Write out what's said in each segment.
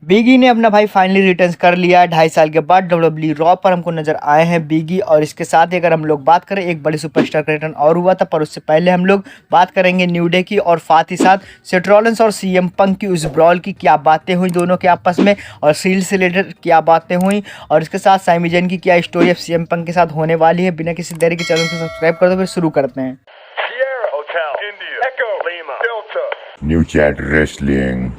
बिगी ने अपना भाई फाइनली रिटर्न कर लिया है 2.5 साल के बाद। डब्ल्यूडब्ल्यू रॉ पर हमको नजर आए हैं बिगी, और इसके साथ ही अगर हम लोग बात करें एक बड़ी सुपरस्टार का रिटर्न और हुआ था, पर उससे पहले हम लोग बात करेंगे न्यू डे की, और साथ ही साथ सेथ रॉलिंस और सीएम पंक की उस ब्रॉल की क्या बातें हुई दोनों के आपस में, और शील्ड से रिलेटेड क्या बातें हुई, और इसके साथ सैमी ज़ैन की क्या स्टोरी अब सीएम पंक के साथ होने वाली है। बिना किसी देरी के चैनल को सब्सक्राइब कर दो, फिर शुरू करते हैं। New Chat Wrestling.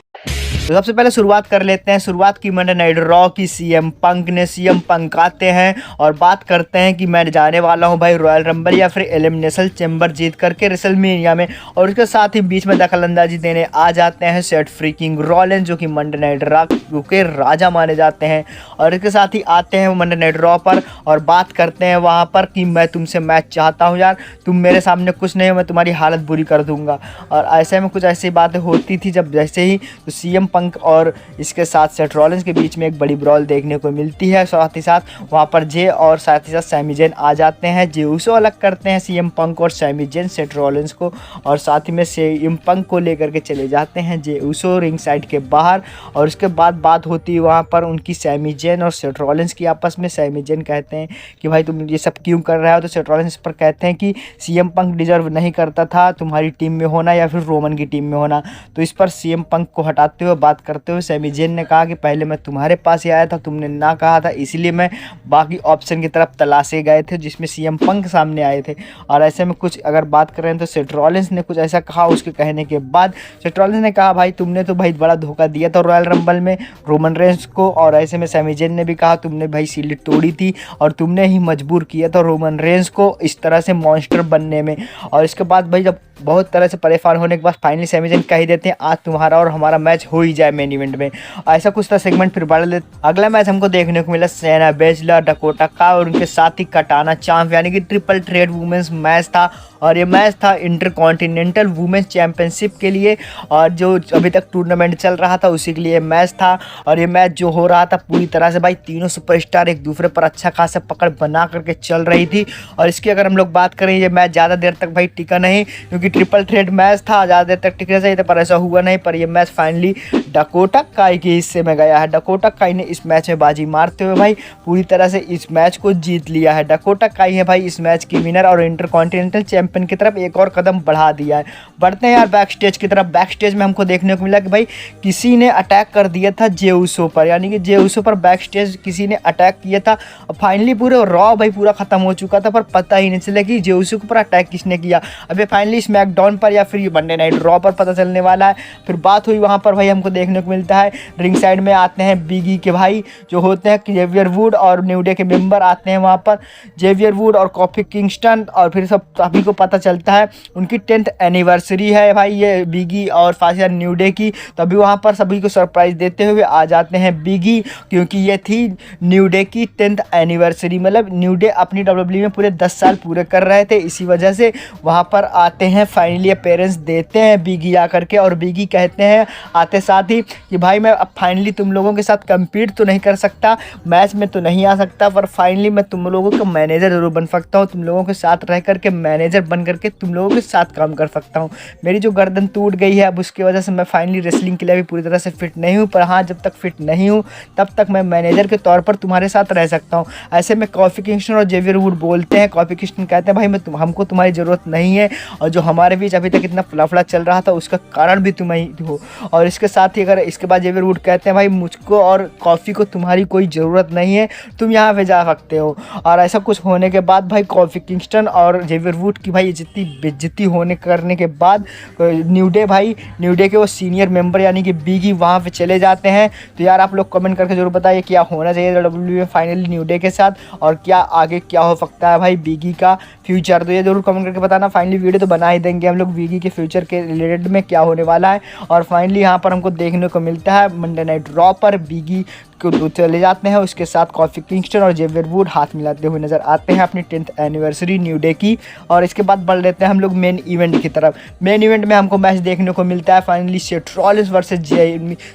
तो सबसे पहले शुरुआत कर लेते हैं। शुरुआत की मंडे नाइट रॉ की सीएम पंक आते हैं और बात करते हैं कि मैं जाने वाला हूं भाई रॉयल रंबल या फिर एलिमिनेशन चैम्बर जीत करके रेसलमेनिया में, और उसके साथ ही बीच में दखलंदाजी देने आ जाते हैं सेथ फ्रीकिंग रॉलिंस, जो कि मंडे नाइट रॉ के राजा माने जाते हैं। और इसके साथ ही आते हैं मंडे नाइट रॉ पर और बात करते हैं वहां पर कि मैं तुमसे मैच चाहता हूं यार, तुम मेरे सामने कुछ नहीं हो, मैं तुम्हारी हालत बुरी कर दूंगा। और ऐसे में कुछ ऐसी बातें होती थी जब जैसे ही तो सीएम पंक और इसके साथ सेथ रॉलिंस के बीच में एक बड़ी ब्रॉल देखने को मिलती है। साथ ही साथ वहां पर जे और साथ ही साथ सैमी ज़ैन आ जाते हैं। जे उसो अलग करते हैं सीएम पंक और सैमी ज़ैन सेथ रॉलिंस को, और साथ ही में सीएम पंक को लेकर के चले जाते हैं जे उसो रिंग साइड के बाहर। और उसके बाद बात होती है वहां पर उनकी सैमी ज़ैन और सेथ रॉलिंस की आपस में। सैमी ज़ैन कहते हैं कि भाई तुम ये सब क्यों कर रहे हो, तो सेथ रॉलिंस पर कहते हैं कि सीएम पंक डिजर्व नहीं करता था तुम्हारी टीम में होना या फिर रोमन की टीम में होना। तो इस पर सीएम पंक को हटाते हुए बात करते हुए सैमी ज़ैन ने कहा कि पहले मैं तुम्हारे पास ही आया था, तुमने ना कहा था, इसीलिए मैं बाकी ऑप्शन की तरफ तलाशे गए थे जिसमें सीएम पंक सामने आए थे। और ऐसे में कुछ अगर बात करें तो सेथ रॉलिंस ने कुछ ऐसा कहा। उसके कहने के बाद सेथ रॉलिंस ने कहा भाई तुमने तो भाई बड़ा धोखा दिया था रॉयल रंबल में रोमन रेंस को, और ऐसे में सैमी ज़ैन ने भी कहा तुमने भाई शील्ड तोड़ी थी और तुमने ही मजबूर किया था रोमन रेंस को इस तरह से मॉन्स्टर बनने में। और इसके बाद भाई जब बहुत तरह से परेशान होने के बाद फाइनली सैमी ज़ैन कह ही देते हैं आज तुम्हारा और हमारा मैच हो ही जाए मेन इवेंट में। ऐसा कुछ था सेगमेंट फिर बढ़ लेते। अगला मैच हमको देखने को मिला सेना बेजलर डकोटा का और उनके साथ ही कटाना चांप, यानी कि ट्रिपल थ्रेट वुमेन्स मैच था। और ये मैच था इंटरकॉन्टिनेंटल वुमेन्स चैंपियनशिप के लिए, और जो अभी तक टूर्नामेंट चल रहा था उसी के लिए मैच था। और ये मैच जो हो रहा था पूरी तरह से भाई तीनों सुपरस्टार एक दूसरे पर अच्छा खासा पकड़ बना करके चल रही थी। और इसकी अगर हम लोग बात करें ये मैच ज़्यादा देर तक भाई टिका नहीं, क्योंकि ट्रिपल थ्रेट मैच था, ज़्यादा देर तक टिकना चाहिए था पर ऐसा हुआ नहीं। पर यह मैच फाइनली डकोटा काई के हिस्से में गया है। डकोटा काई ने इस मैच में बाजी मारते हुए भाई पूरी तरह से इस मैच को जीत लिया है। डकोटा काई है भाई इस मैच की विनर और इंटरकॉन्टिनेंटल चैंपियन की तरफ एक और कदम बढ़ा दिया है। बढ़ते हैं यार बैक स्टेज की तरफ। बैक स्टेज में हमको देखने को मिला कि भाई किसी ने अटैक कर दिया था जे उसो पर, यानी कि जे उसो पर बैक स्टेज किसी ने अटैक किया था। फाइनली पूरे रॉ भाई पूरा खत्म हो चुका था पर पता ही नहीं चला कि जे उसो पर अटैक किसने किया। अभी फाइनली स्मैकडाउन पर या फिर मंडे नाइट रॉ पर पता चलने वाला है। फिर बात हुई वहाँ पर भाई हमको देखने को मिलता है रिंग साइड में आते हैं बिगी के भाई जो होते हैं जेवियर वुड, और न्यू डे के मेंबर आते हैं वहाँ पर जेवियर वुड और कॉफी किंगस्टन। और फिर सब सभी को पता चलता है उनकी 10th एनिवर्सरी है भाई ये बिगी और फासिया न्यू डे की। तभी वहाँ पर सभी को सरप्राइज देते हुए आ जाते हैं बिगी, क्योंकि ये थी न्यू डे की 10th एनिवर्सरी, मतलब न्यू डे अपनी डब्ल्यूडब्ल्यू में पूरे 10 साल पूरे कर रहे थे, इसी वजह से वहाँ पर आते हैं। फाइनली पेरेंट्स देते हैं बिगी आकर के, और बिगी कहते हैं आते साथ ही कि भाई मैं अब फाइनली तुम लोगों के साथ compete तो नहीं कर सकता, मैच में तो नहीं आ सकता, पर फाइनली मैं तुम लोगों का मैनेजर ज़रूर बन सकता हूँ। तुम लोगों के साथ रह करके मैनेजर बन करके तुम लोगों के साथ काम कर सकता हूँ। मेरी जो गर्दन टूट गई है अब उसकी वजह से मैं फाइनली रेसलिंग के लिए भी पूरी तरह से फिट नहीं हूँ, पर हाँ जब तक फिट नहीं हूँ तब तक मैं मैनेजर के तौर पर तुम्हारे साथ रह सकता हूँ। ऐसे में कॉफी किंगस्टन और जेवियर वुड बोलते हैं। कॉफी किंगस्टन कहते हैं भाई मैं हमको तुम्हारी ज़रूरत नहीं है, और जो हमारे बीच अभी तक इतना लफड़ा चल रहा था उसका कारण भी तुम ही हो। और इसके साथ ही अगर इसके बाद जेवियर वुड कहते हैं भाई मुझको और कॉफ़ी को तुम्हारी कोई ज़रूरत नहीं है, तुम यहाँ पे जा सकते हो। और ऐसा कुछ होने के बाद भाई कॉफी किंगस्टन और जेवियर वुड की भाई जितनी बेइज्जती होने करने के बाद न्यू डे के वो सीनियर मेंबर यानी कि बिगी वहाँ पे चले जाते हैं। तो यार आप लोग कमेंट करके जरूर बताइए क्या होना चाहिए डब्ल्यूडब्ल्यूई में फाइनली न्यू डे के साथ, और क्या आगे क्या हो सकता है भाई बिगी का फ्यूचर। तो ये जरूर कमेंट करके बताना। फाइनली वीडियो तो बना ही देंगे हम लोग बिगी के फ्यूचर के रिलेटेड में क्या होने वाला है। और फाइनली यहाँ पर हमको देखने को मिलता है मंडे नाइट रॉ पर बिगी को चले जाते हैं, उसके साथ कॉफी किंगस्टन और जेवियर वुड हाथ मिलाते हुए नजर आते हैं अपनी 10th एनिवर्सरी न्यू डे की। और इसके बाद बढ़ लेते हैं हम लोग मेन इवेंट की तरफ। मेन इवेंट में हमको मैच देखने को मिलता है finally Seth Rollins versus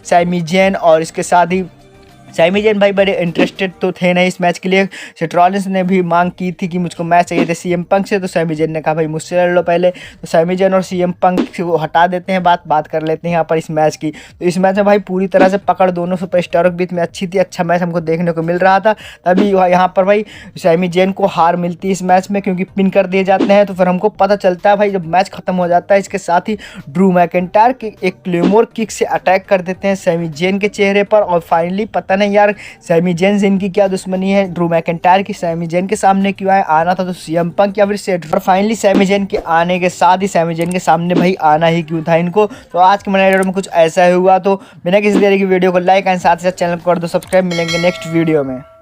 Sami Zayn, और इसके साथ ही सैमी ज़ेन भाई बड़े इंटरेस्टेड तो थे नहीं इस मैच के लिए। सेथ रॉलिंस ने भी मांग की थी कि मुझको मैच चाहिए थे सीएम पंक से, तो सैमी ज़ेन ने कहा भाई मुझसे लड़ लो पहले। तो सैमी ज़ेन और सीएम पंक को हटा देते हैं, बात कर लेते हैं यहाँ पर इस मैच की। तो इस मैच में भाई पूरी तरह से पकड़ दोनों सुपरस्टारों के बीच में अच्छी थी, अच्छा मैच हमको देखने को मिल रहा था। तभी यहाँ पर भाई सैमी ज़ेन को हार मिलती है इस मैच में, क्योंकि पिन कर दिए जाते हैं। तो फिर हमको पता चलता है भाई जब मैच खत्म हो जाता है, इसके साथ ही ड्रू मैकिंटायर के एक क्लेमोर किक से अटैक कर देते हैं सैमी ज़ेन के चेहरे पर। और फाइनली पता नहीं यार सैमी ज़ेन से इनकी क्या दुश्मनी है, ड्रू मैकिंटायर की सैमी ज़ेन के सामने क्यों आए, आना था तो सीएम पंक या फिर सेथ। और फाइनली सैमी ज़ेन के आने के साथ ही सैमी ज़ेन के सामने भाई आना ही क्यों था इनको। तो आज के मेरे वीडियो में कुछ ऐसा ही हुआ। तो बिना किसी देरी की वीडियो को लाइक एंड साथ ही साथ चैनल को कर दो सब्सक्राइब। मिलेंगे नेक्स्ट वीडियो में।